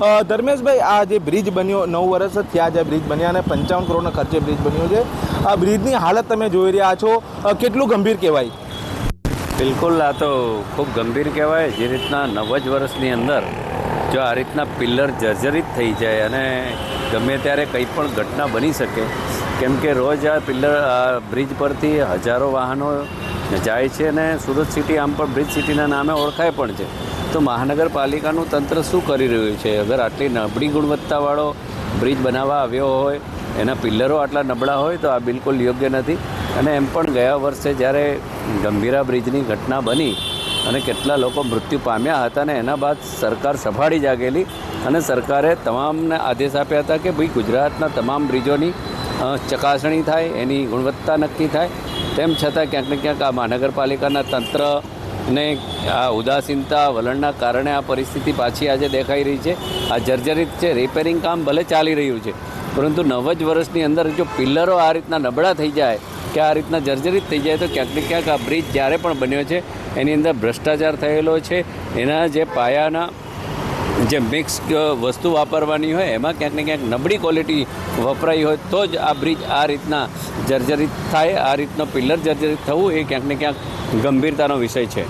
ધર્મેશભાઈ, આ જે બ્રિજ બન્યો 9 વર્ષ થયા જે બ્રિજ બન્યા અને 55 કરોડના ખર્ચે બ્રિજ બન્યો છે, આ બ્રિજની હાલત તમે જોઈ રહ્યા છો, કેટલું ગંભીર કહેવાય? બિલકુલ, આ તો ખૂબ ગંભીર કહેવાય. જે રીતના 9 જ વર્ષની અંદર જો આ રીતના પિલ્લર જર્જરિત થઈ જાય અને ગમે ત્યારે કંઈ પણ ઘટના બની શકે, કેમ કે રોજ આ બ્રિજ પરથી હજારો વાહનો જાય છે અને સુરત સિટી આમ પણ બ્રિજ સિટીના નામે ઓળખાય પણ છે. તો મહાનગરપાલિકાનું તંત્ર શું કરી રહ્યું છે? અગર આટલી નબળી ગુણવત્તાવાળો બ્રિજ બનાવવા આવ્યો હોય, એના પિલ્લરો આટલા નબળા હોય તો આ બિલકુલ યોગ્ય નથી. અને એમ પણ ગયા વર્ષે જ્યારે ગંભીરા બ્રિજની ઘટના બની અને કેટલા લોકો મૃત્યુ પામ્યા હતા ને એના બાદ સરકાર સફાળી જાગેલી અને સરકારે તમામને આદેશ આપ્યા હતા કે ભાઈ ગુજરાતના તમામ બ્રિજોની ચકાસણી થાય, એની ગુણવત્તા નક્કી થાય. તેમ છતાં ક્યાંક ને ક્યાંક આ મહાનગરપાલિકાના તંત્રને આ ઉદાસીનતા વલણના કારણે આ પરિસ્થિતિ પાછી આજે દેખાઈ રહી છે. આ જર્જરિત છે. રિપેરિંગ કામ ભલે ચાલી રહ્યું છે, પરંતુ 9 જ વર્ષની અંદર જો પિલ્લરો આ રીતના નબળા થઈ જાય કે આ રીતના જર્જરિત થઈ જાય તો ક્યાંક ને ક્યાંક આ બ્રિજ જ્યારે પણ બન્યો છે એની અંદર ભ્રષ્ટાચાર થયેલો છે. એના જે પાયાના જે મિક્સ વસ્તુ વાપરવાની હોય એમાં ક્યાંક ને ક્યાંક નબળી ક્વોલિટી વપરાઈ હોય તો જ આ બ્રિજ આ રીતના જર્જરિત થાય. આ રીતનો પિલ્લર જર્જરિત થવું એ ક્યાંક ને ક્યાંક ગંભીરતાનો વિષય છે.